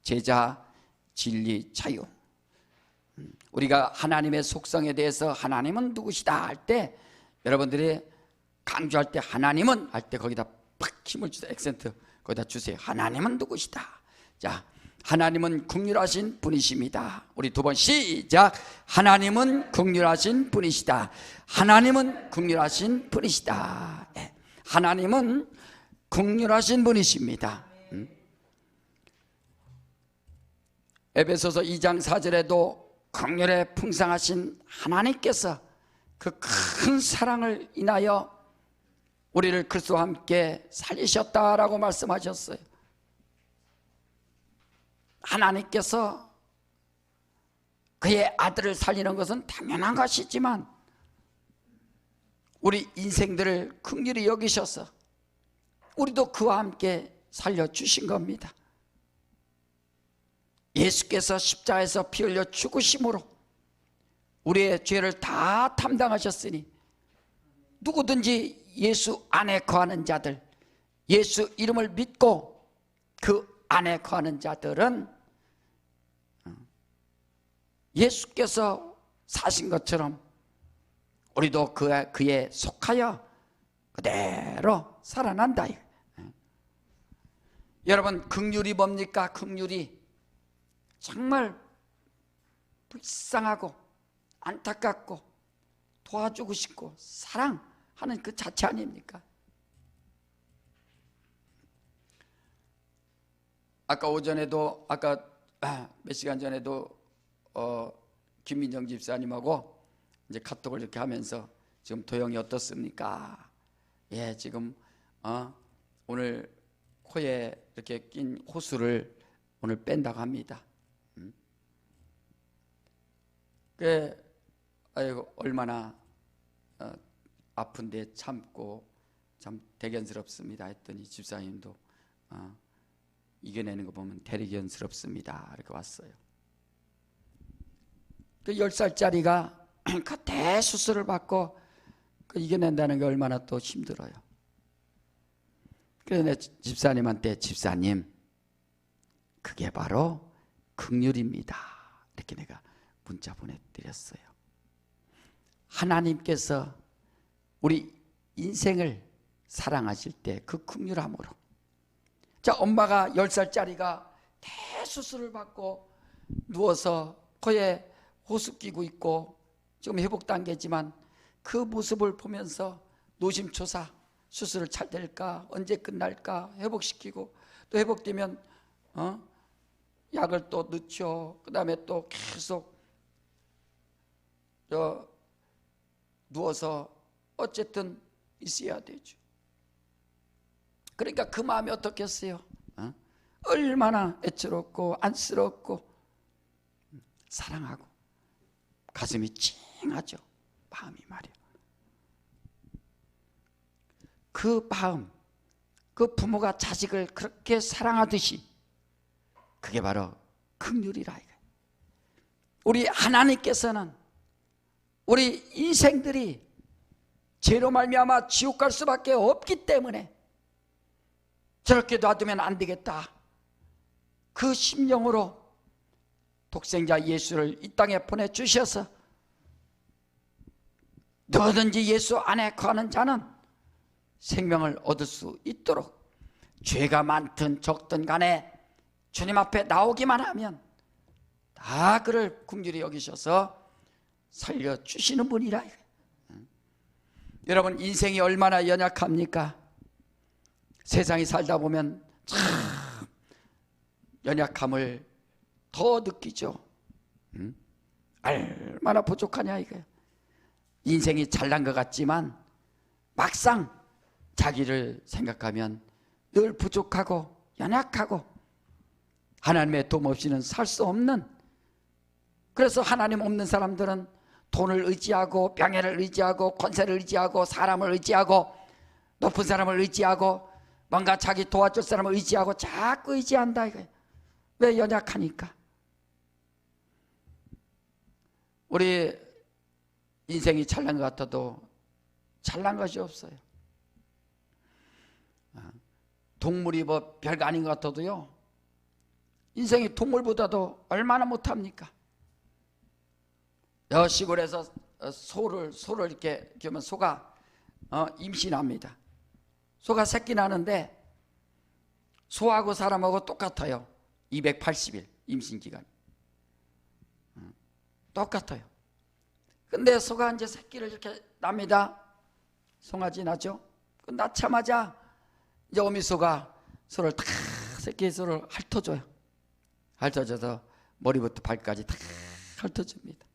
제자, 진리, 자유. 우리가 하나님의 속성에 대해서 하나님은 누구시다 할 때, 여러분들이 강조할 때 하나님은 할 때 거기다 팍 힘을 주세요. 액센트 거기다 주세요. 하나님은 누구시다. 자, 하나님은 긍휼하신 분이십니다. 우리 두 번 시작. 하나님은 긍휼하신 분이시다. 하나님은 긍휼하신 분이시다. 네. 하나님은 긍휼하신 분이십니다. 에베소서 2장 4절에도 긍휼에 풍성하신 하나님께서 그 큰 사랑을 인하여 우리를 그리스도와 함께 살리셨다라고 말씀하셨어요. 하나님께서 그의 아들을 살리는 것은 당연한 것이지만 우리 인생들을 긍휼히 여기셔서 우리도 그와 함께 살려주신 겁니다. 예수께서 십자가에서 피 흘려 죽으심으로 우리의 죄를 다 담당하셨으니 누구든지 예수 안에 거하는 자들, 예수 이름을 믿고 그 안에 거하는 자들은 예수께서 사신 것처럼 우리도 그에 속하여 그대로 살아난다. 여러분, 긍휼이 뭡니까? 긍휼이 정말 불쌍하고 안타깝고 도와주고 싶고 사랑하는 그 자체 아닙니까? 아까 오전에도 몇 시간 전에도 김민정 집사님하고 이제 카톡을 이렇게 하면서 지금 도영이 어떻습니까? 예, 지금 오늘 코에 이렇게 낀 호수를 오늘 뺀다고 합니다. 아이고 얼마나 아픈데 참고 참 대견스럽습니다 했더니 집사님도 이겨내는 거 보면 대견스럽습니다 이렇게 왔어요. 그 10살짜리가 그 대수술을 받고 그 이겨낸다는 게 얼마나 또 힘들어요. 그래서 내 집사님한테 집사님 그게 바로 긍휼입니다 이렇게 내가 문자 보내드렸어요. 하나님께서 우리 인생을 사랑하실 때 그 긍휼함으로, 자, 엄마가 10살짜리가 대수술을 받고 누워서 코에 호수 끼고 있고 지금 회복 단계지만 그 모습을 보면서 노심초사 수술을 잘 될까, 언제 끝날까 회복시키고, 또 회복되면 약을 또 넣죠. 그 다음에 또 계속 누워서 어쨌든 있어야 되죠. 그러니까 그 마음이 어떻겠어요? 얼마나 애처롭고 안쓰럽고 사랑하고 가슴이 찡하죠. 마음이 말이야. 그 마음, 그 부모가 자식을 그렇게 사랑하듯이 그게 바로 긍휼이라. 우리 하나님께서는 우리 인생들이 죄로 말미암아 지옥 갈 수밖에 없기 때문에 저렇게 놔두면 안 되겠다, 그 심령으로 독생자 예수를 이 땅에 보내주셔서 누구든지 예수 안에 거하는 자는 생명을 얻을 수 있도록 죄가 많든 적든 간에 주님 앞에 나오기만 하면 다 그를 긍휼히 여기셔서 살려주시는 분이라. 여러분, 인생이 얼마나 연약합니까? 세상이 살다 보면 참 연약함을 더 느끼죠. 얼마나 부족하냐 이거예요. 인생이 잘난 것 같지만 막상 자기를 생각하면 늘 부족하고 연약하고 하나님의 도움 없이는 살 수 없는, 그래서 하나님 없는 사람들은 돈을 의지하고 명예를 의지하고 권세를 의지하고 사람을 의지하고 높은 사람을 의지하고 뭔가 자기 도와줄 사람을 의지하고 자꾸 의지한다 이거예요. 왜? 연약하니까. 우리 인생이 잘난 것 같아도 잘난 것이 없어요. 동물이 뭐 별거 아닌 것 같아도요, 인생이 동물보다도 얼마나 못합니까? 시골에서 소를 이렇게 키우면 소가 임신합니다. 소가 새끼 나는데 소하고 사람하고 똑같아요. 280일 임신기간 똑같아요. 근데 소가 이제 새끼를 이렇게 납니다. 송아지 나죠? 그 낳자마자 이제 어미소가 소를 다 새끼 소를 핥아줘요. 핥아줘서 머리부터 발까지 다 핥아줍니다.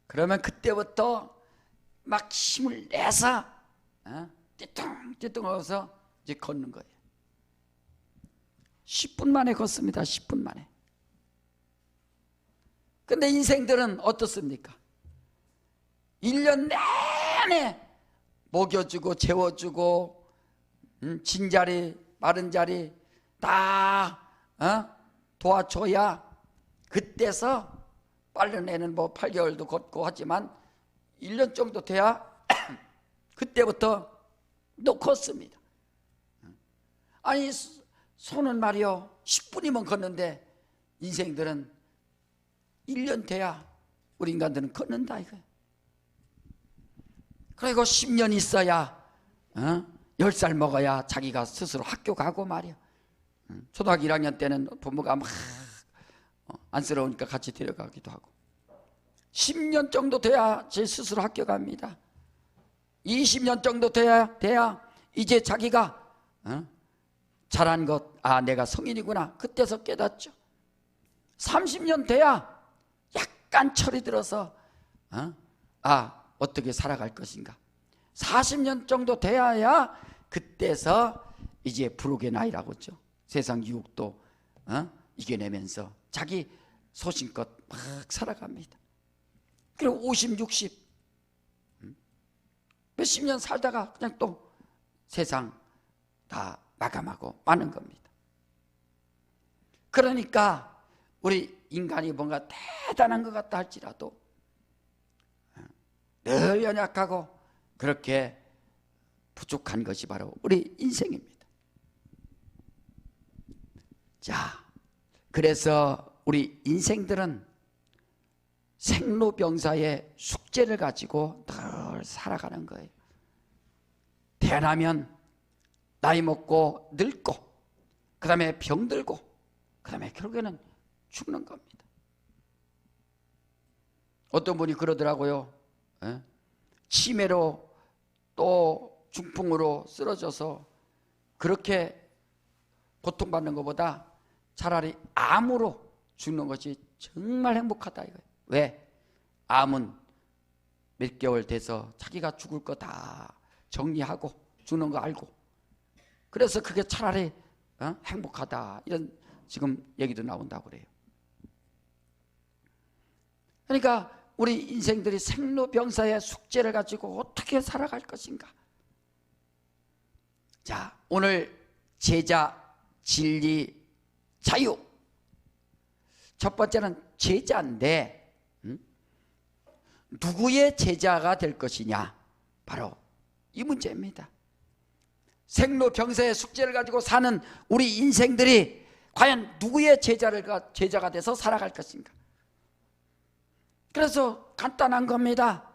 그러면 그때부터 막 힘을 내서 띠뚱띠뚱 하면서 이제 걷는 거예요. 10분 만에 걷습니다. 10분 만에. 근데 인생들은 어떻습니까? 1년 내내 먹여주고 재워주고 진자리 마른 자리 다 도와줘야 그때서 빠른 애는 뭐 8개월도 걷고 하지만 1년 정도 돼야 그때부터 또 걷습니다. 아니 소는 말이요 10분이면 걷는데 인생들은 1년 돼야 우리 인간들은 걷는다 이거예요. 그리고 10년 있어야 10살 먹어야 자기가 스스로 학교 가고 말이야. 초등학교 1학년 때는 부모가 막 안쓰러우니까 같이 데려가기도 하고 10년 정도 돼야 제 스스로 학교 갑니다. 20년 정도 돼야 이제 자기가 잘한 것, 내가 성인이구나 그때서 깨닫죠. 30년 돼야 약간 철이 들어서 어떻게 살아갈 것인가. 40년 정도 돼야 그때서 이제 불혹의 나이라고 하죠. 세상 유혹도 이겨내면서 자기 소신껏 막 살아갑니다. 그리고 50, 60 몇십 년 살다가 그냥 또 세상 다 마감하고 마는 겁니다. 그러니까 우리 인간이 뭔가 대단한 것 같다 할지라도 늘 연약하고 그렇게 부족한 것이 바로 우리 인생입니다. 자, 그래서 우리 인생들은 생로병사의 숙제를 가지고 늘 살아가는 거예요. 태어나면 나이 먹고 늙고 그 다음에 병들고 그 다음에 결국에는 죽는 겁니다. 어떤 분이 그러더라고요. 치매로 또 중풍으로 쓰러져서 그렇게 고통받는 것보다 차라리 암으로 죽는 것이 정말 행복하다 이거예요. 왜? 암은 몇 개월 돼서 자기가 죽을 거 다 정리하고 죽는 거 알고 그래서 그게 차라리 행복하다 이런 지금 얘기도 나온다고 그래요. 그러니까 우리 인생들이 생로병사의 숙제를 가지고 어떻게 살아갈 것인가. 자, 오늘 제자, 진리, 자유. 첫 번째는 제자인데 누구의 제자가 될 것이냐, 바로 이 문제입니다. 생로병사의 숙제를 가지고 사는 우리 인생들이 과연 누구의 제자가 돼서 살아갈 것인가. 그래서 간단한 겁니다.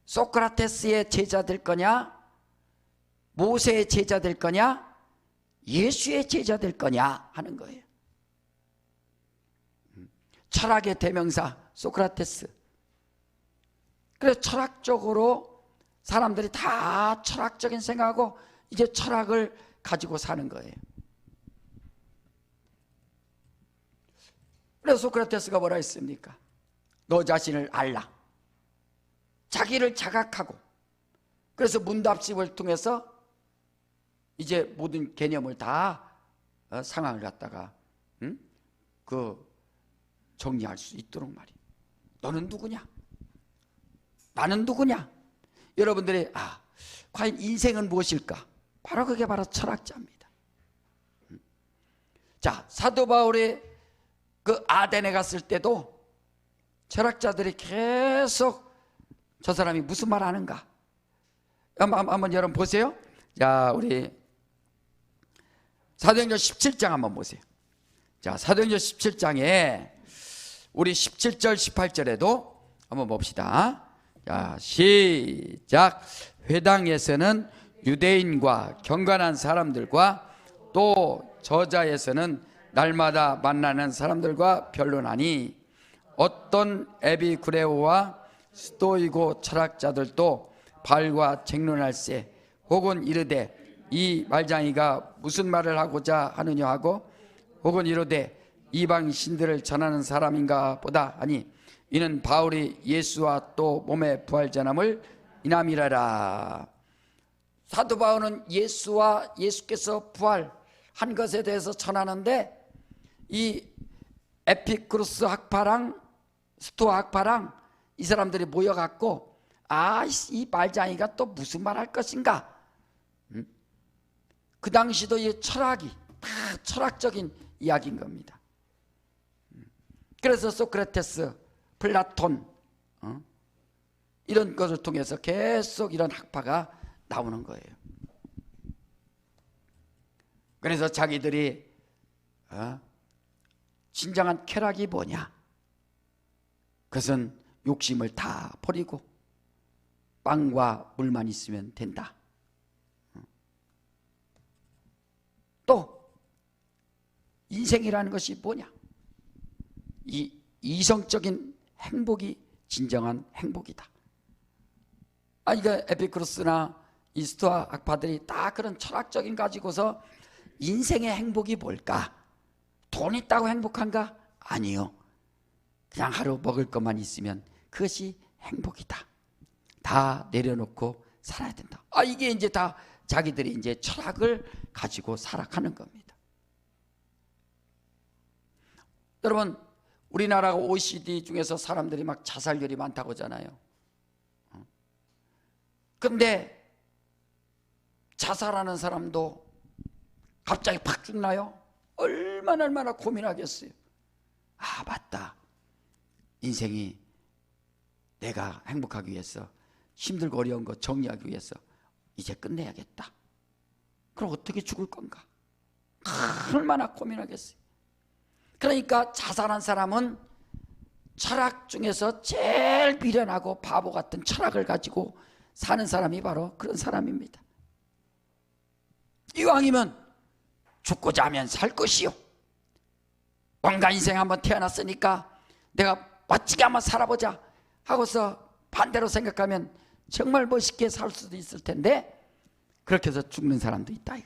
소크라테스의 제자 될 거냐, 모세의 제자 될 거냐, 예수의 제자 될 거냐 하는 거예요. 철학의 대명사 소크라테스. 그래서 철학적으로 사람들이 다 철학적인 생각하고 이제 철학을 가지고 사는 거예요. 그래서 소크라테스가 뭐라 했습니까? 너 자신을 알라. 자기를 자각하고, 그래서 문답식을 통해서 이제 모든 개념을 다 상황을 갖다가 정리할 수 있도록 말이에요. 너는 누구냐? 나는 누구냐? 여러분들이 과연 인생은 무엇일까? 바로 그게 바로 철학자입니다. 자, 사도 바울이 그 아덴에 갔을 때도 철학자들이 계속 저 사람이 무슨 말 하는가? 한번 여러분 보세요. 자, 우리 사도행전 17장 한번 보세요. 자, 사도행전 17장에 우리 17절 18절에도 한번 봅시다. 자, 시작. 회당에서는 유대인과 경건한 사람들과 또 저자에서는 날마다 만나는 사람들과 변론하니 어떤 에비쿠레오와 스토이고 철학자들도 바울과 쟁론할세 혹은 이르되 이 말장이가 무슨 말을 하고자 하느냐 하고 혹은 이르되 이방 신들을 전하는 사람인가 보다 하니 이는 바울이 예수와 또 몸의 부활전함을 인함이라라. 사도 바울은 예수와 예수께서 부활한 것에 대해서 전하는데 이 에피쿠로스 학파랑 스토아 학파랑 이 사람들이 모여갖고 이 말장이가 또 무슨 말 할 것인가. 그 당시도 이 철학이 다 철학적인 이야기인 겁니다. 그래서 소크라테스, 플라톤 이런 것을 통해서 계속 이런 학파가 나오는 거예요. 그래서 자기들이 진정한 쾌락이 뭐냐? 그것은 욕심을 다 버리고 빵과 물만 있으면 된다. 또 인생이라는 것이 뭐냐? 이 이성적인 행복이 진정한 행복이다. 이거 에피쿠로스나 이 스토아 학파들이 다 그런 철학적인 가지고서 인생의 행복이 뭘까? 돈 있다고 행복한가? 아니요. 그냥 하루 먹을 것만 있으면 그것이 행복이다. 다 내려놓고 살아야 된다. 이게 이제 다 자기들이 이제 철학을 가지고 살아가는 겁니다. 여러분, 우리나라가 OECD 중에서 사람들이 막 자살률이 많다고 하잖아요. 근데 자살하는 사람도 갑자기 팍 죽나요? 얼마나 고민하겠어요. 맞다. 인생이 내가 행복하기 위해서 힘들고 어려운 거 정리하기 위해서 이제 끝내야겠다. 그럼 어떻게 죽을 건가? 얼마나 고민하겠어요. 그러니까 자살한 사람은 철학 중에서 제일 미련하고 바보 같은 철학을 가지고 사는 사람이 바로 그런 사람입니다. 이왕이면 죽고자 하면 살 것이요, 뭔가 인생 한번 태어났으니까 내가 멋지게 한번 살아보자 하고서 반대로 생각하면 정말 멋있게 살 수도 있을 텐데 그렇게 해서 죽는 사람도 있다.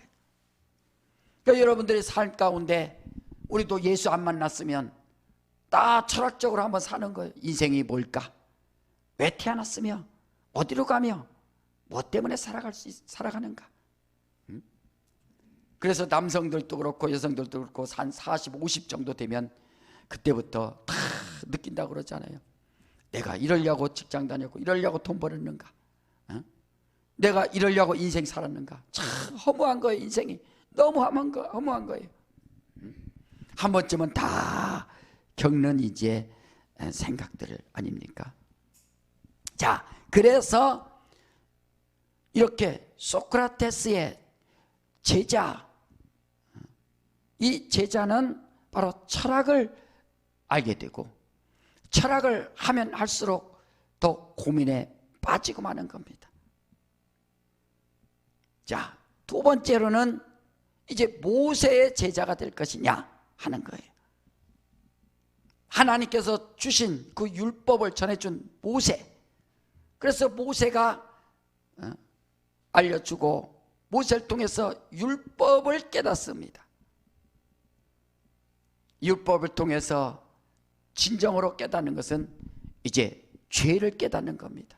그러니까 여러분들의 삶 가운데 우리도 예수 안 만났으면 다 철학적으로 한번 사는 거예요. 인생이 뭘까? 왜 태어났으며 어디로 가며 뭐 때문에 살아가는가? 그래서 남성들도 그렇고 여성들도 그렇고 한 40, 50 정도 되면 그때부터 다 느낀다고 그러잖아요. 내가 이러려고 직장 다녔고 이러려고 돈 벌었는가? 내가 이러려고 인생 살았는가? 참 허무한 거예요. 인생이 너무 허무한 거예요. 한 번쯤은 다 겪는 이제 생각들 아닙니까? 자, 그래서 이렇게 소크라테스의 제자, 이 제자는 바로 철학을 알게 되고 철학을 하면 할수록 더 고민에 빠지고 마는 겁니다. 자, 두 번째로는 이제 모세의 제자가 될 것이냐 하는 거예요. 하나님께서 주신 그 율법을 전해준 모세. 그래서 모세가 알려주고 모세를 통해서 율법을 깨닫습니다. 율법을 통해서 진정으로 깨닫는 것은 이제 죄를 깨닫는 겁니다.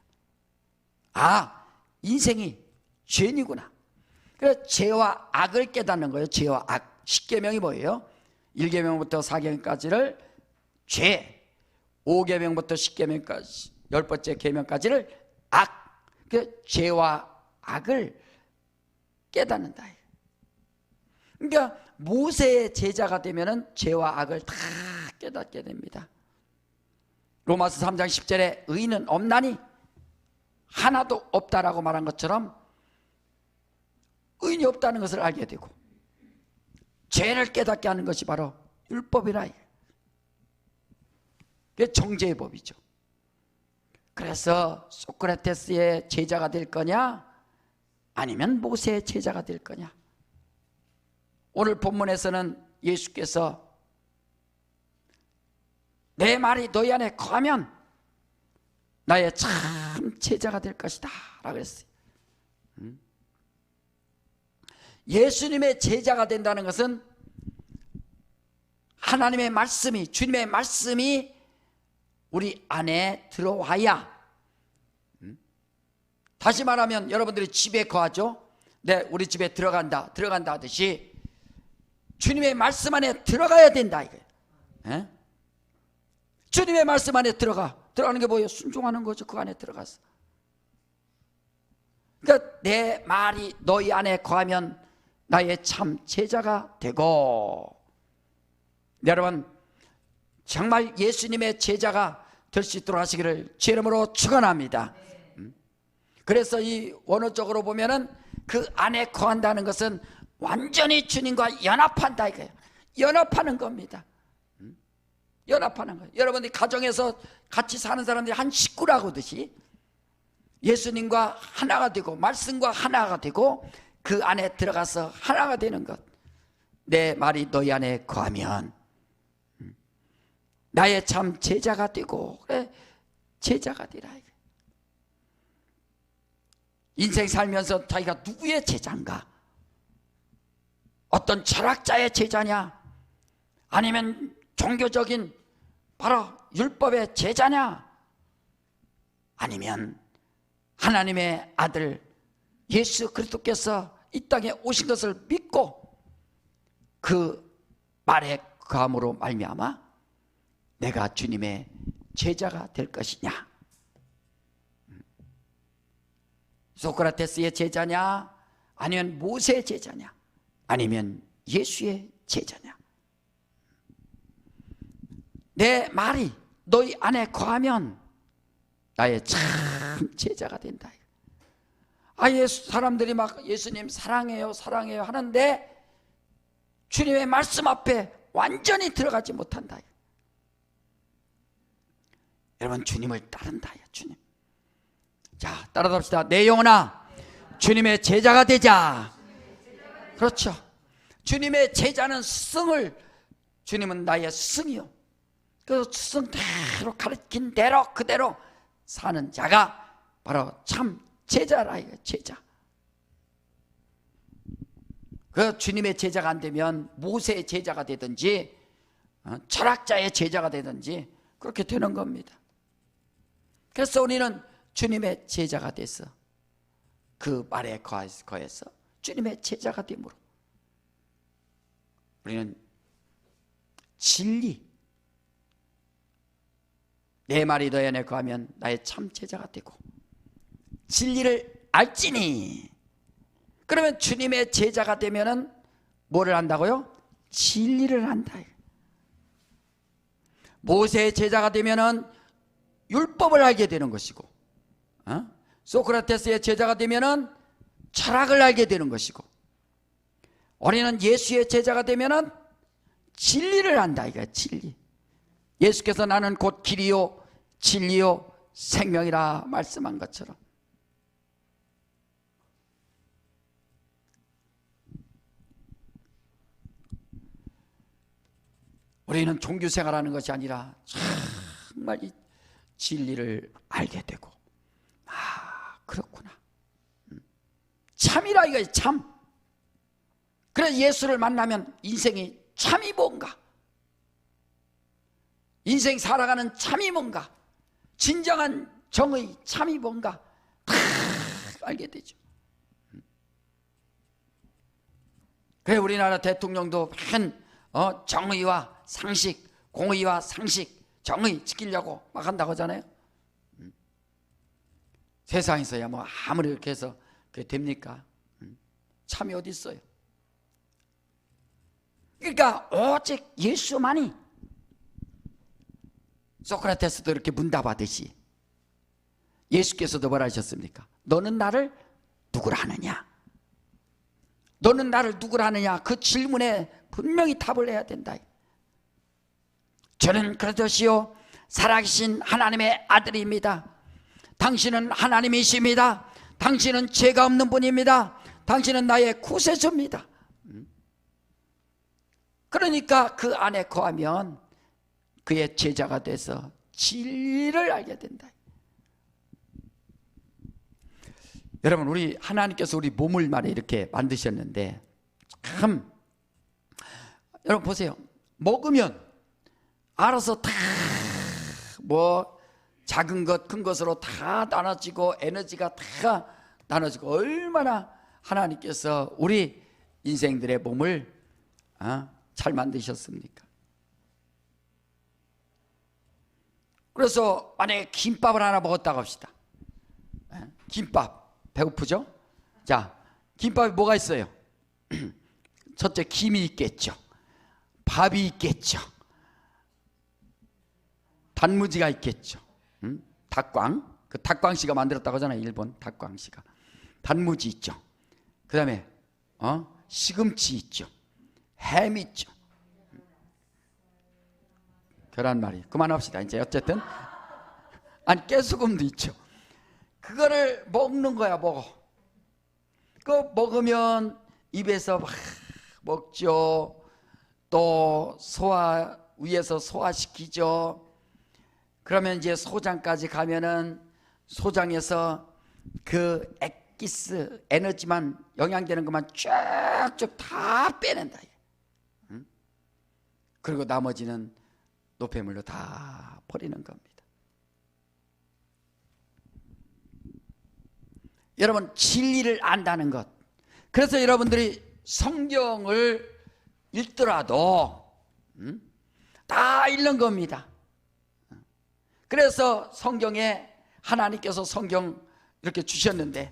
인생이 죄이구나. 그래서 죄와 악을 깨닫는 거예요. 죄와 악. 10계명이 뭐예요? 1계명부터 4계명까지를 죄, 5계명부터 10계명까지 10번째 계명까지를 악. 그 죄와 악을 깨닫는다. 그러니까 모세의 제자가 되면은 죄와 악을 다 깨닫게 됩니다. 로마서 3장 10절에 의인은 없나니 하나도 없다라고 말한 것처럼 의인이 없다는 것을 알게 되고 죄를 깨닫게 하는 것이 바로 율법이라. 그게 정죄의 법이죠. 그래서 소크라테스의 제자가 될 거냐 아니면 모세의 제자가 될 거냐. 오늘 본문에서는 예수께서 내 말이 너희 안에 거하면 나의 참 제자가 될 것이다 라고 했어요. 예수님의 제자가 된다는 것은 하나님의 말씀이, 주님의 말씀이 우리 안에 들어와야, 다시 말하면 여러분들이 집에 거하죠. 네, 우리 집에 들어간다 하듯이 주님의 말씀 안에 들어가야 된다 이거예요. 예? 주님의 말씀 안에 들어가는 게 뭐예요? 순종하는 거죠. 그 안에 들어가서. 그러니까 내 말이 너희 안에 거하면 나의 참 제자가 되고, 여러분 정말 예수님의 제자가 될 수 있도록 하시기를 주의 이름으로 축원합니다. 그래서 이 원어적으로 보면은 그 안에 거한다는 것은 완전히 주님과 연합한다 이거예요. 연합하는 겁니다. 연합하는 거예요. 여러분들이 가정에서 같이 사는 사람들이 한 식구라고 하듯이 예수님과 하나가 되고 말씀과 하나가 되고 그 안에 들어가서 하나가 되는 것. 내 말이 너희 안에 거하면 나의 참 제자가 되고, 그래 제자가 되라. 인생 살면서 자기가 누구의 제자인가? 어떤 철학자의 제자냐? 아니면 종교적인 바로 율법의 제자냐? 아니면 하나님의 아들 예수 그리스도께서 이 땅에 오신 것을 믿고 그 말의 거함으로 말미암아 내가 주님의 제자가 될 것이냐? 소크라테스의 제자냐? 아니면 모세의 제자냐? 아니면 예수의 제자냐? 내 말이 너희 안에 거하면 나의 참 제자가 된다. 사람들이 막 예수님 사랑해요 사랑해요 하는데 주님의 말씀 앞에 완전히 들어가지 못한다. 여러분 주님을 따른다. 주님. 자, 따라갑시다. 내 영혼아 주님의 제자가 되자. 그렇죠. 주님의 제자는 스승을, 주님은 나의 스승이요. 그 스승대로 가르친 대로 그대로 사는 자가 바로 참 제자라. 이거 제자. 그 주님의 제자가 안 되면 모세의 제자가 되든지 철학자의 제자가 되든지 그렇게 되는 겁니다. 그래서 우리는 주님의 제자가 돼서 그 말에 거해서 주님의 제자가 되므로 우리는 진리, 내 말이 너희 안에 거하면 나의 참 제자가 되고 진리를 알지니. 그러면 주님의 제자가 되면은 뭐를 한다고요? 진리를 한다. 모세의 제자가 되면은 율법을 알게 되는 것이고, 소크라테스의 제자가 되면은 철학을 알게 되는 것이고, 우리는 예수의 제자가 되면은 진리를 안다. 이거 진리. 예수께서 나는 곧 길이요 진리요 생명이라 말씀한 것처럼 우리는 종교 생활하는 것이 아니라 정말 이 진리를 알게 되고, 그렇구나, 참이라 이거지. 참. 그래서 예수를 만나면 인생이 참이 뭔가, 인생 살아가는 참이 뭔가, 진정한 정의 참이 뭔가 다 알게 되죠. 그래 우리나라 대통령도 정의와 상식, 공의와 상식, 정의 지키려고 막 한다고 하잖아요. 세상에서야 뭐 아무리 이렇게 해서 그게 됩니까? 참이 어디 있어요? 그러니까 오직 예수만이, 소크라테스도 이렇게 문답하듯이 예수께서도 뭐라 하셨습니까? 너는 나를 누구라 하느냐? 너는 나를 누구라 하느냐? 그 질문에 분명히 답을 해야 된다. 저는 그러듯이요 살아계신 하나님의 아들입니다. 당신은 하나님이십니다. 당신은 죄가 없는 분입니다. 당신은 나의 구세주입니다. 그러니까 그 안에 거하면 그의 제자가 돼서 진리를 알게 된다. 여러분, 우리 하나님께서 우리 몸을 말에 이렇게 만드셨는데 참, 여러분 보세요. 먹으면 알아서 다 뭐 작은 것 큰 것으로 다 나눠지고 에너지가 다 나눠지고, 얼마나 하나님께서 우리 인생들의 몸을 잘 만드셨습니까? 그래서 만약에 김밥을 하나 먹었다고 합시다. 김밥 배고프죠? 자, 김밥에 뭐가 있어요? 첫째, 김이 있겠죠. 밥이 있겠죠. 단무지가 있겠죠. 닭광, 그 닭광씨가 만들었다고 하잖아요. 일본 닭광씨가. 단무지 있죠. 그 다음에 시금치 있죠. 햄 있죠. 계란말이. 그만합시다 이제. 어쨌든 아니, 깨소금도 있죠. 그거를 먹는 거야. 먹어. 그거 먹으면 입에서 막 먹죠. 또 소화, 위에서 소화시키죠. 그러면 이제 소장까지 가면은 소장에서 그 액기스, 에너지만, 영양되는 것만 쭉쭉 다 빼낸다. 그리고 나머지는 노폐물로 다 버리는 겁니다. 여러분, 진리를 안다는 것. 그래서 여러분들이 성경을 읽더라도 다 읽는 겁니다. 그래서 성경에 하나님께서 성경 이렇게 주셨는데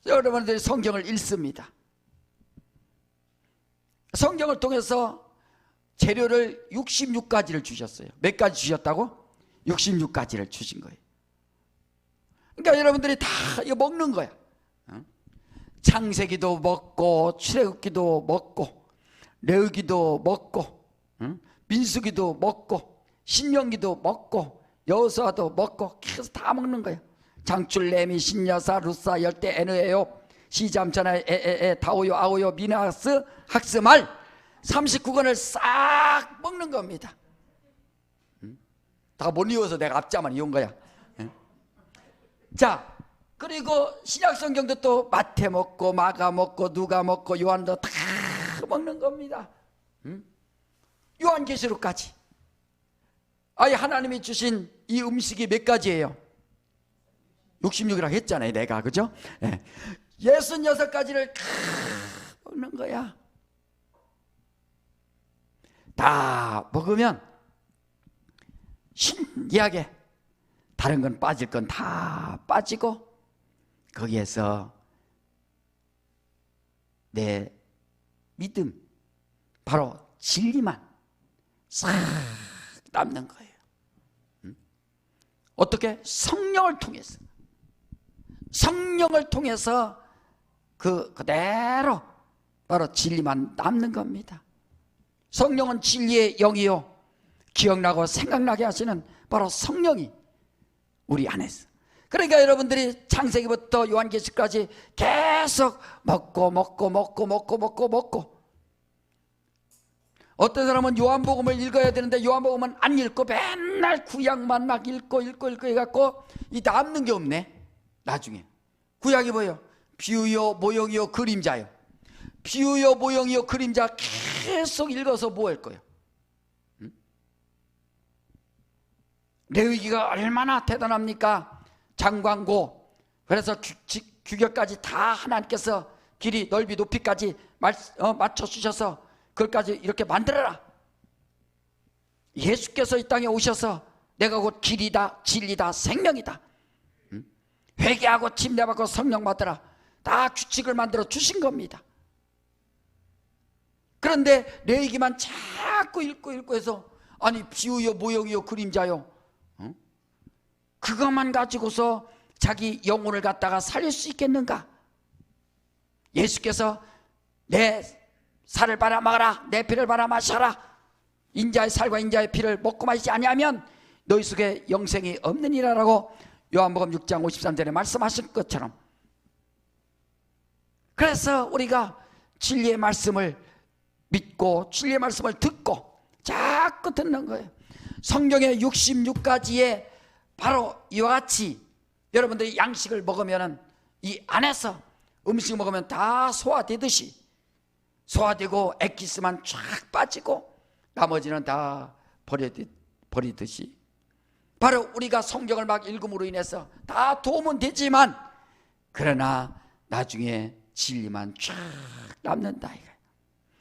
여러분들이 성경을 읽습니다. 성경을 통해서 재료를 66가지를 주셨어요. 몇 가지 주셨다고? 66가지를 주신 거예요. 그러니까 여러분들이 다 이거 먹는 거야. 창세기도 먹고, 출애굽기도 먹고, 레위기도 먹고, 민수기도 먹고, 신명기도 먹고, 여호수아도 먹고, 계속 다 먹는 거예요. 장출, 레미, 신여사, 루사, 열대, 에느에요, 시잠자나, 에에에, 다오요, 아오요, 미나스, 학스말 39권을 싹 먹는 겁니다. 다 못 이어서 내가 앞자만 이은 거야. 자, 그리고 신약성경도 또 마태 먹고, 마가 먹고, 누가 먹고, 요한도 다 먹는 겁니다. 요한계시록까지. 아예 하나님이 주신 이 음식이 몇 가지예요? 66이라고 했잖아요, 내가. 그죠? 66가지를 먹는 거야. 다 먹으면 신기하게 다른 건 빠질 건 다 빠지고, 거기에서 내 믿음, 바로 진리만 싹 남는 거예요. 어떻게? 성령을 통해서. 성령을 통해서 그대로 바로 진리만 남는 겁니다. 성령은 진리의 영이요, 기억나고 생각나게 하시는 바로 성령이 우리 안에서. 그러니까 여러분들이 창세기부터 요한계시까지 계속 먹고 어떤 사람은 요한복음을 읽어야 되는데 요한복음은 안 읽고 맨날 구약만 막 읽고 해갖고 이 남는 게 없네. 나중에 구약이 뭐예요? 비유요, 모형이요, 그림자요. 비유요, 모형이요, 그림자 계속 읽어서 뭐 할 거예요? 레위기가 얼마나 대단합니까? 장광고. 그래서 규칙, 규격까지 다 하나님께서 길이, 넓이, 높이까지 맞춰주셔서 그것까지 이렇게 만들어라. 예수께서 이 땅에 오셔서 내가 곧 길이다, 진리다, 생명이다. 회개하고 침례받고 성령 받으라. 다 규칙을 만들어 주신 겁니다. 그런데 레위기만 자꾸 읽고 해서, 아니 비유요, 모형이요, 그림자요, 그것만 가지고서 자기 영혼을 갖다가 살릴 수 있겠는가? 예수께서 내 살을 받아 먹어라, 내 피를 받아 마셔라. 인자의 살과 인자의 피를 먹고 마시지 아니하면 너희 속에 영생이 없느니라라고 요한복음 6장 53절에 말씀하신 것처럼, 그래서 우리가 진리의 말씀을 믿고 진리의 말씀을 듣고 자꾸 듣는 거예요. 성경의 66가지의 바로 이와 같이 여러분들이 양식을 먹으면 이 안에서 음식 먹으면 다 소화되듯이, 소화되고 엑기스만 쫙 빠지고 나머지는 다 버리듯이, 바로 우리가 성경을 막 읽음으로 인해서 다 도움은 되지만 그러나 나중에 진리만 쫙 남는다 이거예요.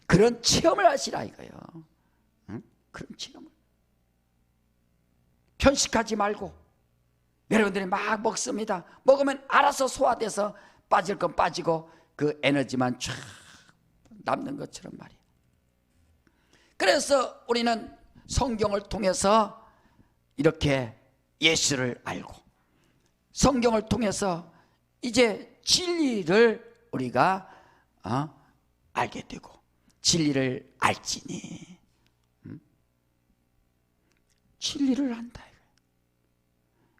그런 체험을 하시라 이거예요. 응? 그런 체험을. 편식하지 말고 여러분들이 막 먹습니다. 먹으면 알아서 소화돼서 빠질 건 빠지고 그 에너지만 쫙 남는 것처럼 말이에요. 그래서 우리는 성경을 통해서 이렇게 예수를 알고, 성경을 통해서 이제 진리를 우리가 알게 되고, 진리를 알지니, 진리를 안다.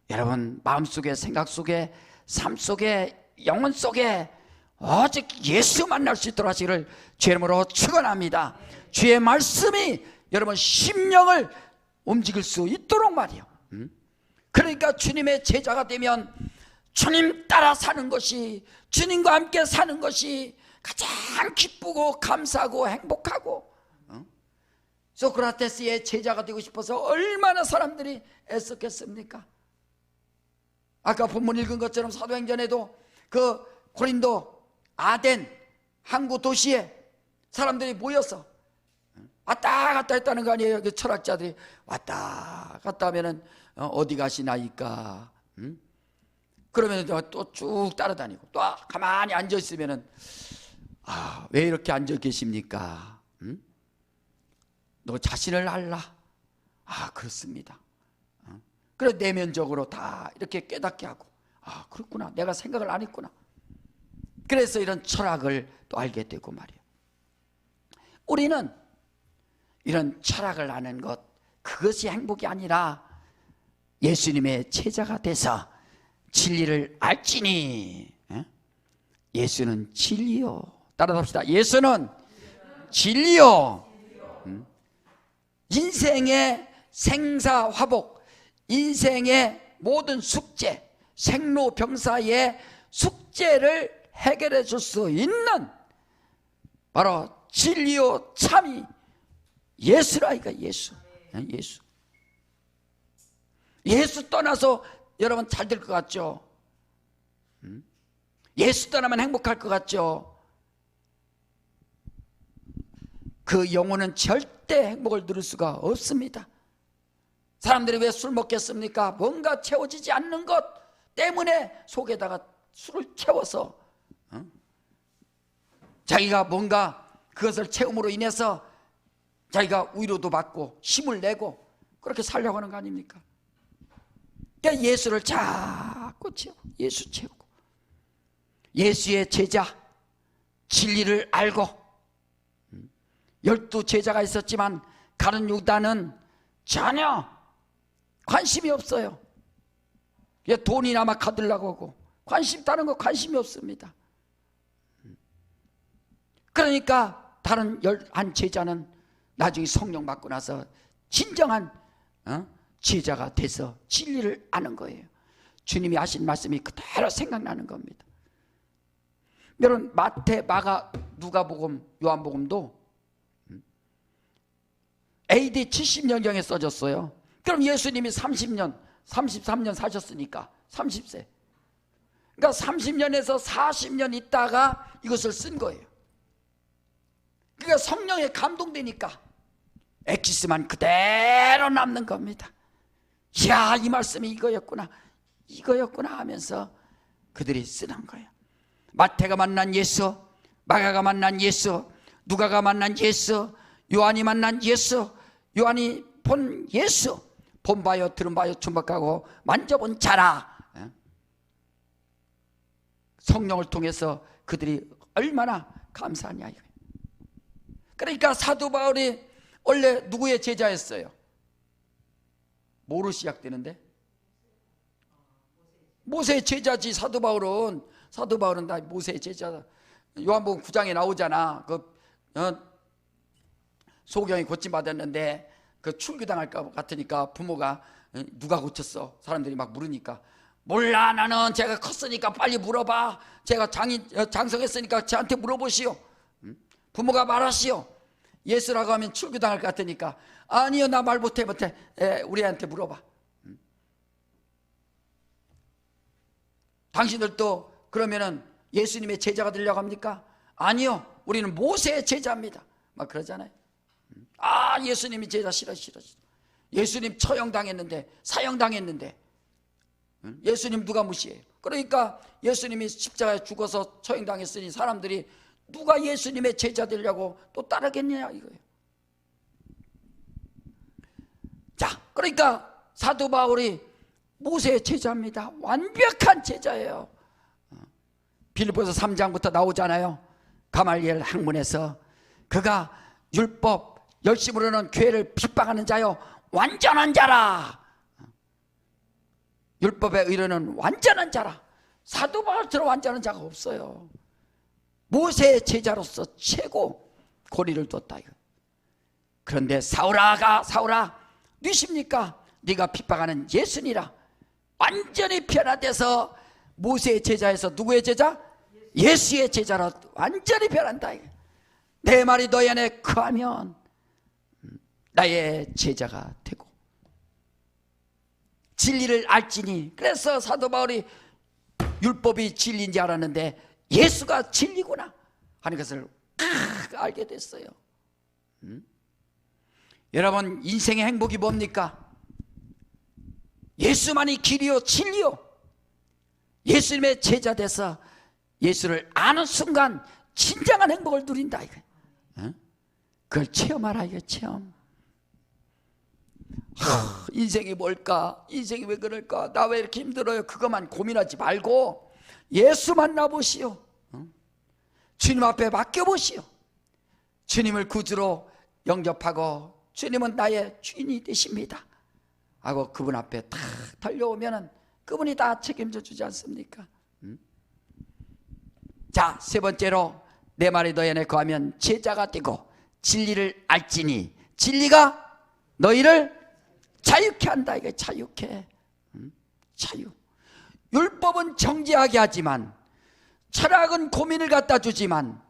여러분 마음속에, 생각 속에, 삶 속에, 영혼 속에 오직 예수 만날 수 있도록 하시기를 주의 이름으로 축원합니다. 주의 말씀이 여러분 심령을 움직일 수 있도록 말이에요. 그러니까 주님의 제자가 되면 주님 따라 사는 것이, 주님과 함께 사는 것이 가장 기쁘고 감사하고 행복하고, 소크라테스의 제자가 되고 싶어서 얼마나 사람들이 애썼겠습니까? 아까 본문 읽은 것처럼 사도행전에도 그 고린도 아덴 항구 도시에 사람들이 모여서 왔다 갔다 했다는 거 아니에요. 그 철학자들이 왔다 갔다 하면은 어디 가시나이까? 그러면 또 쭉 따라다니고, 또 가만히 앉아 있으면은 왜 이렇게 앉아 계십니까? 너 자신을 알라? 그렇습니다. 그래 내면적으로 다 이렇게 깨닫게 하고, 그렇구나, 내가 생각을 안 했구나. 그래서 이런 철학을 또 알게 되고 말이에요. 우리는 이런 철학을 아는 것, 그것이 행복이 아니라 예수님의 제자가 돼서 진리를 알지니, 예수는 진리요. 따라합시다. 예수는 진리요. 인생의 생사화복, 인생의 모든 숙제, 생로병사의 숙제를 해결해 줄 수 있는 바로 진리요 참이 예수라 이거. 예수. 예수. 예수 떠나서 여러분 잘 될 것 같죠? 예수 떠나면 행복할 것 같죠? 그 영혼은 절대 행복을 누릴 수가 없습니다. 사람들이 왜 술 먹겠습니까? 뭔가 채워지지 않는 것 때문에 속에다가 술을 채워서 자기가 뭔가 그것을 채움으로 인해서 자기가 위로도 받고 힘을 내고 그렇게 살려고 하는 거 아닙니까? 그러니까 예수를 자꾸 채우고, 예수 채우고, 예수의 제자, 진리를 알고. 12 제자가 있었지만 가룟 유다는 전혀 관심이 없어요. 돈이나 막 가들라고 하고, 관심, 다른 거 관심이 없습니다. 그러니까 다른 11 제자는 나중에 성령 받고 나서 진정한 제자가 돼서 진리를 아는 거예요. 주님이 하신 말씀이 그대로 생각나는 겁니다. 여러분 마태, 마가, 누가복음, 요한복음도 AD 70년경에 써졌어요. 그럼 예수님이 30년, 33년 사셨으니까 30세. 그러니까 30년에서 40년 있다가 이것을 쓴 거예요. 그러니까 성령에 감동되니까 엑기스만 그대로 남는 겁니다. 이야, 이 말씀이 이거였구나, 이거였구나 하면서 그들이 쓰는 거예요. 마태가 만난 예수, 마가가 만난 예수, 누가가 만난 예수, 요한이 만난 예수, 요한이 본 예수, 본 바요 들은 바요 충박하고 만져본 자라. 성령을 통해서 그들이 얼마나 감사하냐 이거예요. 그러니까 사도 바울이 원래 누구의 제자였어요? 뭐로 시작되는데? 모세의 제자지. 사도 바울은 다 모세의 제자다. 요한복음 9장에 나오잖아. 소경이 고침받았는데 그 출교당할 것 같으니까 부모가 누가 고쳤어? 사람들이 막 물으니까 몰라, 나는 제가 컸으니까 빨리 물어봐. 제가 장성했으니까 저한테 물어보시오. 부모가 말하시오. 예수라고 하면 출교당할 것 같으니까 아니요, 나 말 못해. 우리한테 물어봐. 당신들도 그러면은 예수님의 제자가 되려고 합니까? 아니요, 우리는 모세의 제자입니다. 막 그러잖아요. 예수님이 제자 싫어. 예수님 처형당했는데, 사형당했는데 예수님 누가 무시해요? 그러니까 예수님이 십자가에 죽어서 처형당했으니 사람들이 누가 예수님의 제자 되려고 또 따르겠냐 이거예요. 자, 그러니까 사도 바울이 모세의 제자입니다. 완벽한 제자예요. 빌립보서 3장부터 나오잖아요. 가말리엘 학문에서 그가 율법 열심으로는 교회를 핍박하는 자요 완전한 자라. 율법의 의로는 완전한 자라. 사도 바울처럼 완전한 자가 없어요. 모세의 제자로서 최고 고리를 뒀다 이거. 그런데 사울아 누구십니까? 네가 핍박하는 예수니라. 완전히 변화돼서 모세의 제자에서 누구의 제자? 예수의 제자로 완전히 변한다 이거. 내 말이 너희 안에 거하면 나의 제자가 되고 진리를 알지니. 그래서 사도 바울이 율법이 진리인지 알았는데 예수가 진리구나 하는 것을 알게 됐어요. 여러분, 인생의 행복이 뭡니까? 예수만이 길이요 진리요. 예수님의 제자 돼서 예수를 아는 순간 진정한 행복을 누린다 이거. 그걸 체험하라 이거. 체험. 인생이 뭘까? 인생이 왜 그럴까? 나 왜 이렇게 힘들어요? 그것만 고민하지 말고 예수 만나보시오. 주님 앞에 맡겨보시오. 주님을 구주로 영접하고 주님은 나의 주인이 되십니다 하고 그분 앞에 탁 달려오면은 그분이 다 책임져 주지 않습니까? 자, 세 번째로 내 말이 너희 안에 거하면 제자가 되고 진리를 알지니 진리가 너희를 자유케 한다 이거. 자유케. 자유. 율법은 정죄하게 하지만 철학은 고민을 갖다 주지만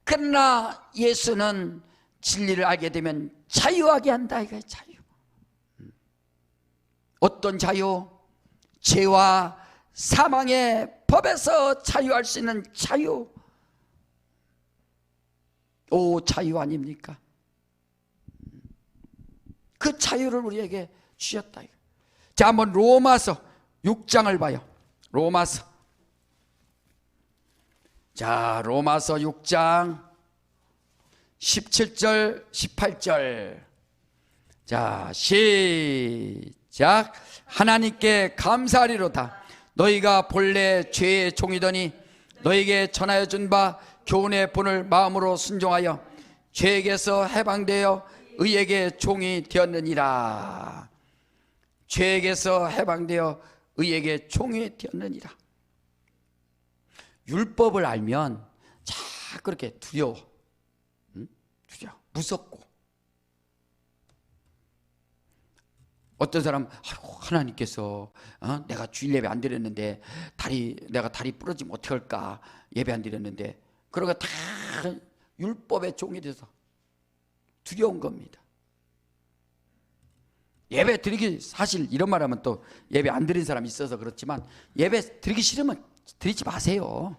그러나 예수는 진리를 알게 되면 자유하게 한다 이거. 자유. 어떤 자유? 죄와 사망의 법에서 자유할 수 있는 자유. 오, 자유 아닙니까? 그 자유를 우리에게 주셨다. 자, 한번 로마서 6장을 봐요. 로마서. 자, 로마서 6장 17절 18절. 자, 시작. 하나님께 감사하리로다. 너희가 본래 죄의 종이더니 너희에게 전하여 준 바 교훈의 본을 마음으로 순종하여 죄에게서 해방되어 의에게 종이 되었느니라. 죄에게서 해방되어 의에게 종이 되었느니라. 율법을 알면 자꾸 그렇게 두려워. 무섭고. 어떤 사람 하나님께서 내가 주일 예배 안 드렸는데 내가 다리 부러지면 어떻게 할까? 예배 안 드렸는데 그러고 다 율법의 종이 돼서 두려운 겁니다. 예배 드리기, 사실 이런 말 하면 또 예배 안 드린 사람이 있어서 그렇지만 예배 드리기 싫으면 드리지 마세요.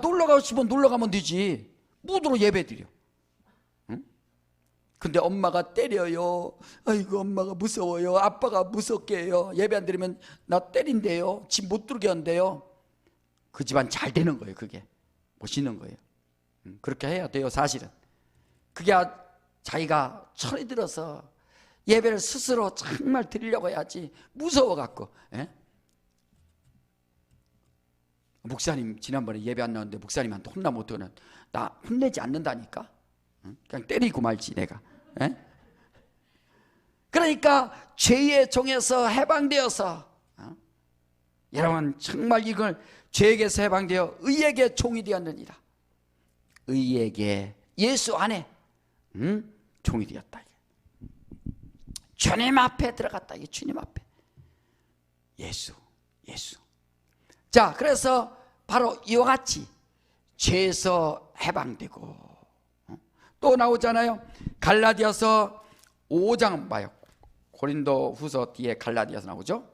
놀러 가고 싶으면 놀러 가면 되지. 무도로 예배 드려. 근데 엄마가 때려요. 아이고 엄마가 무서워요. 아빠가 무섭게 해요. 예배 안 드리면 나 때린대요. 집 못 들게 한대요. 그 집안 잘 되는 거예요. 그게 멋있는 거예요. 그렇게 해야 돼요. 사실은 그게 자기가 철이 들어서 예배를 스스로 정말 드리려고 해야지 무서워갖고. 목사님 지난번에 예배 안 나왔는데 목사님한테 혼나면 어떡하나. 나 혼내지 않는다니까. 그냥 때리고 말지 내가. 에? 그러니까 죄의 종에서 해방되어서 여러분 정말 이걸 죄에게서 해방되어 의에게 종이 되었느니라. 의에게 예수 안에 종이 되었다. 주님 앞에 들어갔다. 이게 주님 앞에 예수. 자, 그래서 바로 이와 같이 죄에서 해방되고 또 나오잖아요. 갈라디아서 5장 봐요. 고린도 후서 뒤에 갈라디아서 나오죠.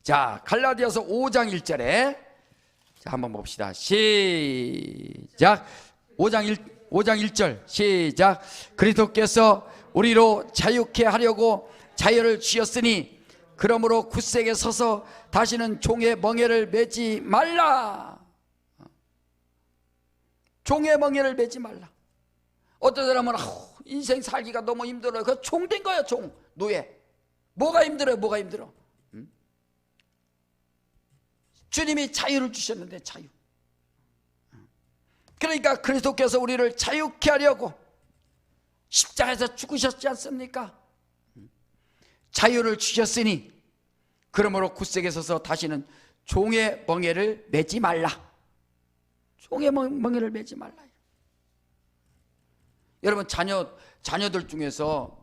자, 갈라디아서 5장 1절에 자, 한번 봅시다. 시작. 5장 1절 시작. 그리스도께서 우리로 자유케 하려고 자유를 주셨으니 그러므로 굳세게 서서 다시는 종의 멍에를 매지 말라. 종의 멍에를 매지 말라. 어떤 사람은 인생 살기가 너무 힘들어요. 그 종 된 거예요. 종, 노예. 뭐가 힘들어요? 뭐가 힘들어? 주님이 자유를 주셨는데 자유. 그러니까 그리스도께서 우리를 자유케 하려고 십자가에서 죽으셨지 않습니까? 자유를 주셨으니 그러므로 굳세게 서서 다시는 종의 멍에를 매지 말라. 종의 멍에를 매지 말라. 여러분 자녀들 중에서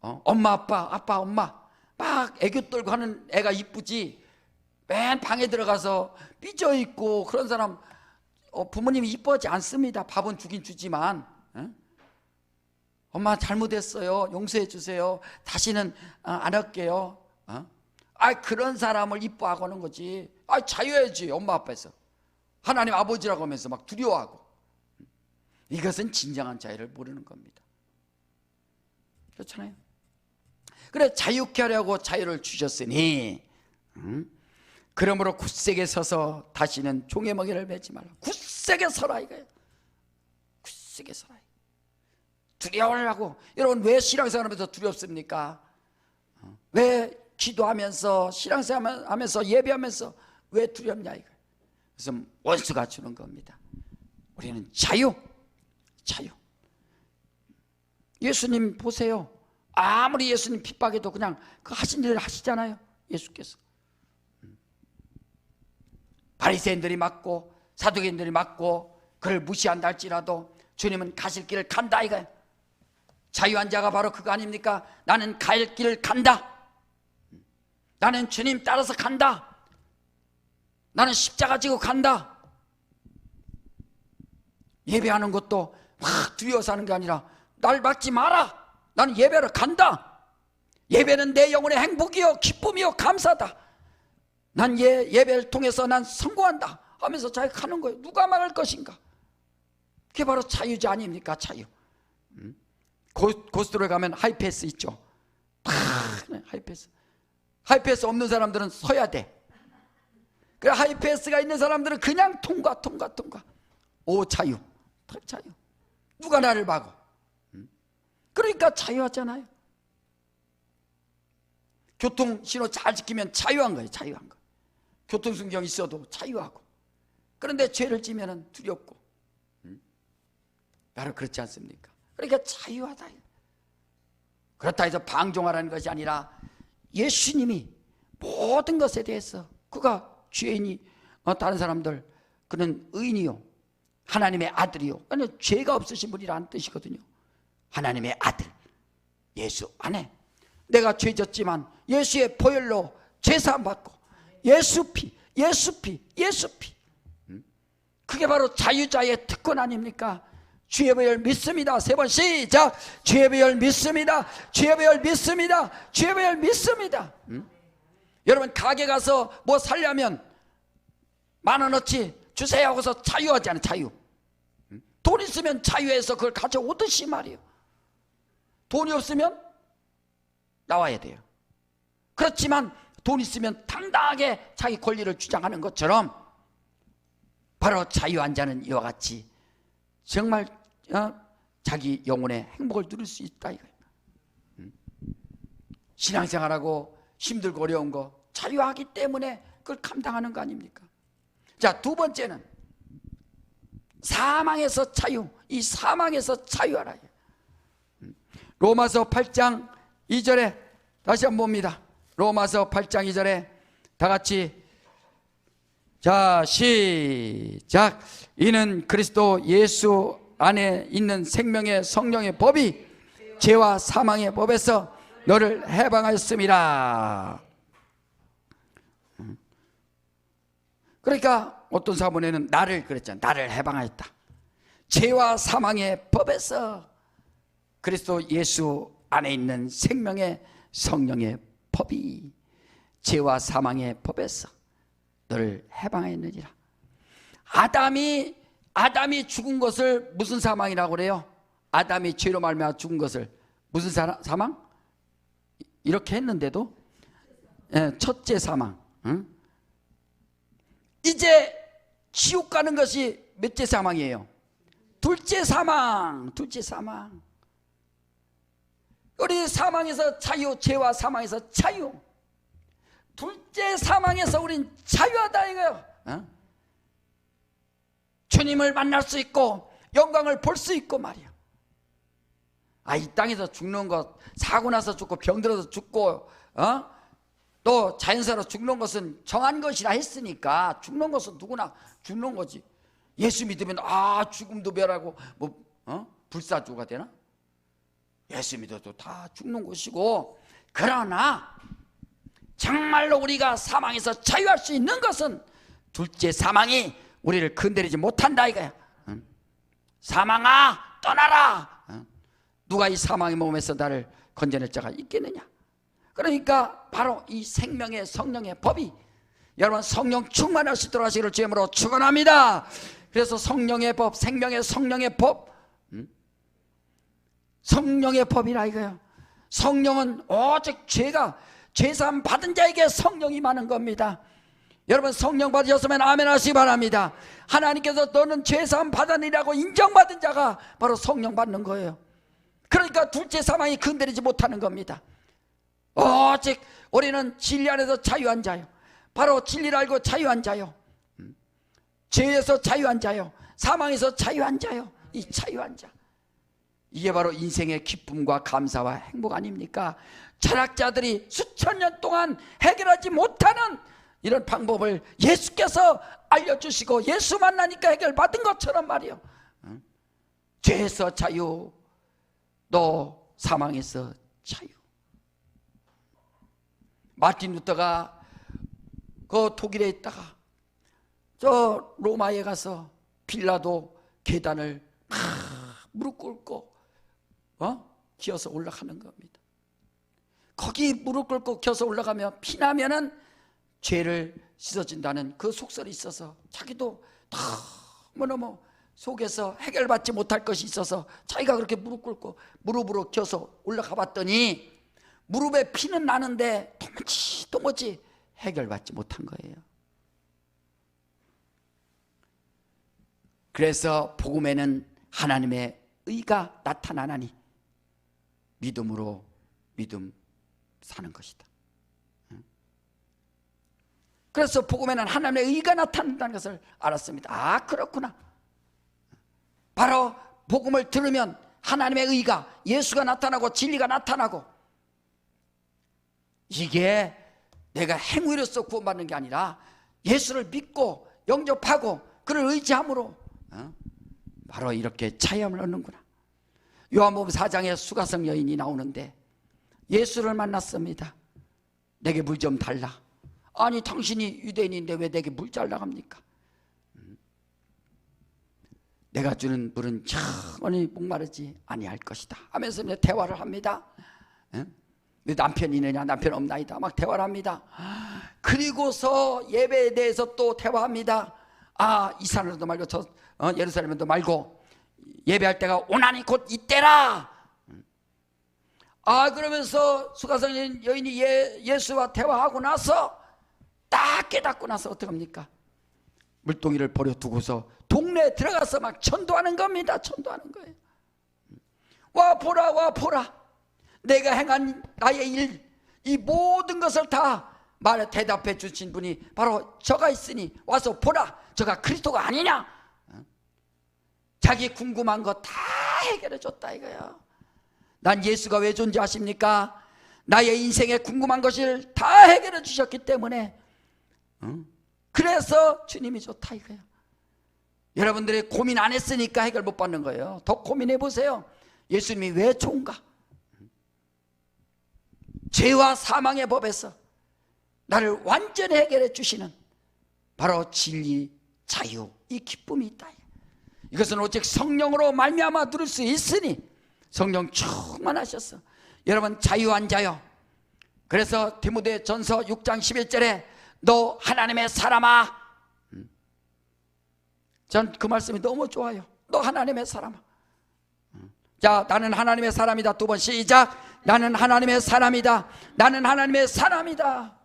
엄마 아빠 엄마 막 애교 떨고 하는 애가 이쁘지 맨 방에 들어가서 삐져있고 그런 사람 부모님이 이뻐하지 않습니다. 밥은 주긴 주지만 엄마 잘못했어요. 용서해 주세요. 다시는 안 할게요. 그런 사람을 이뻐하고 하는 거지. 자유해야지. 엄마 아빠에서 하나님 아버지라고 하면서 막 두려워하고. 이것은 진정한 자유를 모르는 겁니다. 그렇잖아요. 그래 자유케 하려고 자유를 주셨으니 그러므로 굳세게 서서 다시는 종의 멍에를 매지 말라. 굳세게 서라 이거예요. 굳세게 서라. 두려워하고. 여러분 왜 신앙생활하면서 두렵습니까? 왜 기도하면서 신앙생활하면서 예배하면서 왜 두렵냐 이거예요. 그래서 원수가 주는 겁니다. 우리는 자유. 예수님 보세요. 아무리 예수님 핍박해도 그냥 그 하신 일을 하시잖아요. 예수께서 바리새인들이 맞고 사두개인들이 맞고 그를 무시한다 할지라도 주님은 가실 길을 간다 이거예요. 자유한 자가 바로 그거 아닙니까? 나는 갈 길을 간다. 나는 주님 따라서 간다. 나는 십자가 지고 간다. 예배하는 것도 막 두려워서 하는 게 아니라 날 막지 마라. 나는 예배를 간다. 예배는 내 영혼의 행복이요 기쁨이요 감사다. 난 예배를 통해서 난 성공한다 하면서 자기가 가는 거예요. 누가 막을 것인가? 그게 바로 자유자 아닙니까? 자유. 고속도로에 가면 하이패스 있죠. 하이패스 없는 사람들은 서야 돼. 그래 하이패스가 있는 사람들은 그냥 통과. 오 자유. 누가 나를 막어? 그러니까 자유하잖아요. 교통신호 잘 지키면 자유한 거예요. 교통순경 있어도 자유하고. 그런데 죄를 지면 두렵고. 바로 그렇지 않습니까? 그러니까 자유하다. 그렇다 해서 방종하라는 것이 아니라 예수님이 모든 것에 대해서 그가 죄인이 다른 사람들 그는 의인이요 하나님의 아들이요. 아니 죄가 없으신 분이라는 뜻이거든요. 하나님의 아들 예수 안에 내가 죄졌지만 예수의 보혈로 죄사함 받고 예수 피 그게 바로 자유자의 특권 아닙니까? 주의 보혈 믿습니다. 3번 시작. 주의 보혈 믿습니다. 주의 보혈 믿습니다. 주의 보혈 믿습니다. 여러분 가게 가서 뭐 살려면 10,000원어치 주세요 하고서 자유하지 않아요. 자유. 돈 있으면 자유해서 그걸 가져오듯이 말이에요. 돈이 없으면 나와야 돼요. 그렇지만 돈 있으면 당당하게 자기 권리를 주장하는 것처럼 바로 자유한 자는 이와 같이 정말 자기 영혼의 행복을 누릴 수 있다 이거예요. 신앙생활하고 힘들고 어려운 거 자유하기 때문에 그걸 감당하는 거 아닙니까? 자, 두 번째는 사망에서 자유. 이 사망에서 자유하라. 로마서 8장 2절에 다시 한번 봅니다. 로마서 8장 2절에 다 같이 자 시작. 이는 그리스도 예수 안에 있는 생명의 성령의 법이 죄와 사망의 법에서 너를 해방하였습니다. 그러니까 어떤 사본에는 나를 그랬잖아. 나를 해방하였다. 죄와 사망의 법에서 그리스도 예수 안에 있는 생명의 성령의 법이 죄와 사망의 법에서 너를 해방하였느니라. 아담이 죽은 것을 무슨 사망이라고 그래요? 아담이 죄로 말미암아 죽은 것을 무슨 사망? 이렇게 했는데도 첫째 사망. 응? 이제 지옥 가는 것이 몇째 사망이에요? 둘째 사망. 둘째 사망. 우리 사망에서 자유, 죄와 사망에서 자유. 둘째 사망에서 우린 자유하다 이거예요. 어? 주님을 만날 수 있고 영광을 볼 수 있고 말이야. 이 땅에서 죽는 것, 사고 나서 죽고 병들어서 죽고 또 자연사로 죽는 것은 정한 것이라 했으니까 죽는 것은 누구나 죽는 거지. 예수 믿으면 죽음도 멸하고 불사조가 되나? 예수 믿어도 다 죽는 것이고, 그러나 정말로 우리가 사망에서 자유할 수 있는 것은 둘째 사망이 우리를 건드리지 못한다 이거야. 사망아 떠나라. 누가 이 사망의 몸에서 나를 건져낼 자가 있겠느냐. 그러니까 바로 이 생명의 성령의 법이 여러분 성령 충만할 수 있도록 하시기를 주님으로 축원합니다. 그래서 성령의 법, 생명의 성령의 법, 성령의 법이라 이거예요. 성령은 오직 죄사함 받은 자에게 성령이 많은 겁니다. 여러분 성령 받으셨으면 아멘 하시기 바랍니다. 하나님께서 너는 죄사함 받았느라고 인정받은 자가 바로 성령 받는 거예요. 그러니까 둘째 사망이 건드리지 못하는 겁니다. 오직 우리는 진리 안에서 자유한 자요, 바로 진리를 알고 자유한 자요, 죄에서 자유한 자요, 사망에서 자유한 자요. 이 자유한 자, 이게 바로 인생의 기쁨과 감사와 행복 아닙니까? 철학자들이 수천 년 동안 해결하지 못하는 이런 방법을 예수께서 알려주시고 예수 만나니까 해결받은 것처럼 말이요, 죄에서 자유, 또 사망에서 자유. 마틴 루터가 그 독일에 있다가 저 로마에 가서 빌라도 계단을 무릎 꿇고 기어서 올라가는 겁니다. 거기 무릎 꿇고 기어서 올라가면 피나면은 죄를 씻어진다는 그 속설이 있어서 자기도 너무너무 속에서 해결받지 못할 것이 있어서 자기가 그렇게 무릎 꿇고 무릎으로 기어서 올라가 봤더니 무릎에 피는 나는데 도무지 해결받지 못한 거예요. 그래서 복음에는 하나님의 의가 나타나나니 믿음으로 믿음 사는 것이다. 그래서 복음에는 하나님의 의가 나타난다는 것을 알았습니다. 그렇구나. 바로 복음을 들으면 하나님의 의가, 예수가 나타나고 진리가 나타나고, 이게 내가 행위로서 구원받는 게 아니라 예수를 믿고 영접하고 그를 의지함으로 바로 이렇게 차이함을 얻는구나. 요한복음 4장에 수가성 여인이 나오는데 예수를 만났습니다. 내게 물 좀 달라. 아니 당신이 유대인인데 왜 내게 물 달라고 합니까? 내가 주는 물은 영원히 목마르지 아니할 것이다 하면서 대화를 합니다. 내 남편이 있느냐? 남편 없나이다. 막 대화를 합니다. 그리고서 예배에 대해서 또 대화합니다. 이 산으로도 말고 저 예루살렘도 말고 예배할 때가 오나니 곧 이때라. 그러면서 수가성 여인이 예수와 대화하고 나서 딱 깨닫고 나서 어떻게 합니까? 물동이를 버려두고서 동네에 들어가서 막 전도하는 겁니다. 전도하는 거예요. 와 보라, 와 보라. 내가 행한 나의 일, 이 모든 것을 다 말에 대답해 주신 분이 바로 저가 있으니 와서 보라. 저가 그리스도가 아니냐? 자기 궁금한 거 다 해결해 줬다 이거예요. 난 예수가 왜 존재하십니까? 나의 인생에 궁금한 것을 다 해결해 주셨기 때문에 그래서 주님이 좋다 이거예요. 여러분들이 고민 안 했으니까 해결 못 받는 거예요. 더 고민해 보세요. 예수님이 왜 좋은가? 죄와 사망의 법에서 나를 완전히 해결해 주시는 바로 진리, 자유, 이 기쁨이 있다. 이것은 오직 성령으로 말미암아 누릴 수 있으니 성령 충만하셨어. 여러분 자유한 자요. 그래서 디모데전서 6장 11절에 너 하나님의 사람아. 전 그 말씀이 너무 좋아요. 너 하나님의 사람아. 자, 나는 하나님의 사람이다. 두 번 시작. 나는 하나님의 사람이다. 나는 하나님의 사람이다.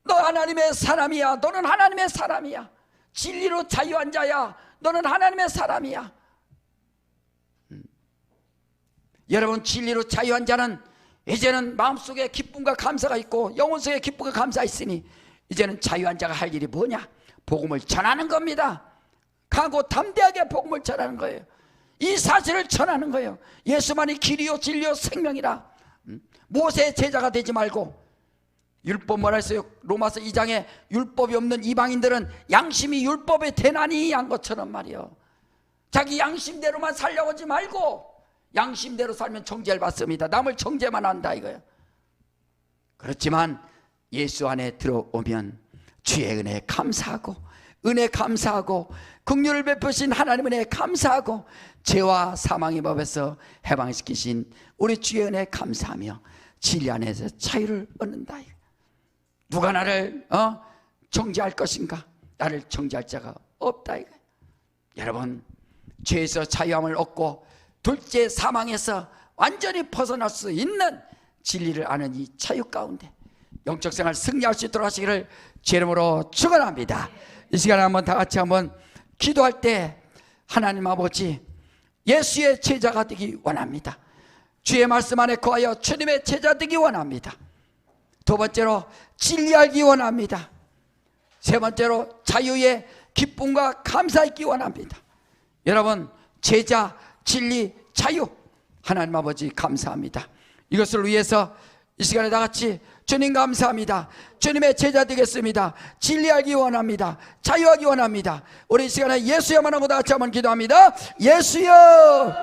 너 하나님의 사람이야. 너는 하나님의 사람이야. 진리로 자유한 자야. 너는 하나님의 사람이야. 여러분 진리로 자유한 자는 이제는 마음속에 기쁨과 감사가 있고 영혼 속에 기쁨과 감사가 있으니 이제는 자유한 자가 할 일이 뭐냐? 복음을 전하는 겁니다. 강하고 담대하게 복음을 전하는 거예요. 이 사실을 전하는 거예요. 예수만이 길이요 진리요 생명이라. 모세의 제자가 되지 말고, 율법 뭐라 했어요? 로마서 2장에 율법이 없는 이방인들은 양심이 율법에 대나니 한 것처럼 말이요. 자기 양심대로만 살려고 하지 말고 양심대로 살면 정죄를 받습니다. 남을 정죄만 한다 이거예요. 그렇지만 예수 안에 들어오면 주의 은혜에 감사하고 은혜 감사하고 긍휼을 베푸신 하나님 은혜에 감사하고 죄와 사망의 법에서 해방시키신 우리 주의 은혜에 감사하며 진리 안에서 자유를 얻는다. 누가 나를 정죄할 것인가? 나를 정죄할 자가 없다 이거예요. 여러분 죄에서 자유함을 얻고 둘째 사망에서 완전히 벗어날 수 있는 진리를 아는 이 자유 가운데 영적 생활 승리할 수 있도록 하시기를 주 이름으로 축원합니다. 이 시간에 한번 다 같이 한번 기도할 때 하나님 아버지 예수의 제자가 되기 원합니다. 주의 말씀 안에 거하여 주님의 제자 되기 원합니다. 두 번째로 진리 알기 원합니다. 세 번째로 자유의 기쁨과 감사 있기 원합니다. 여러분 제자, 진리, 자유 하나님 아버지 감사합니다. 이것을 위해서 이 시간에 다 같이 주님 감사합니다. 주님의 제자 되겠습니다. 진리 알기 원합니다. 자유하기 원합니다. 우리 이 시간에 예수야만 하고 다 같이 한번 기도합니다. 예수여.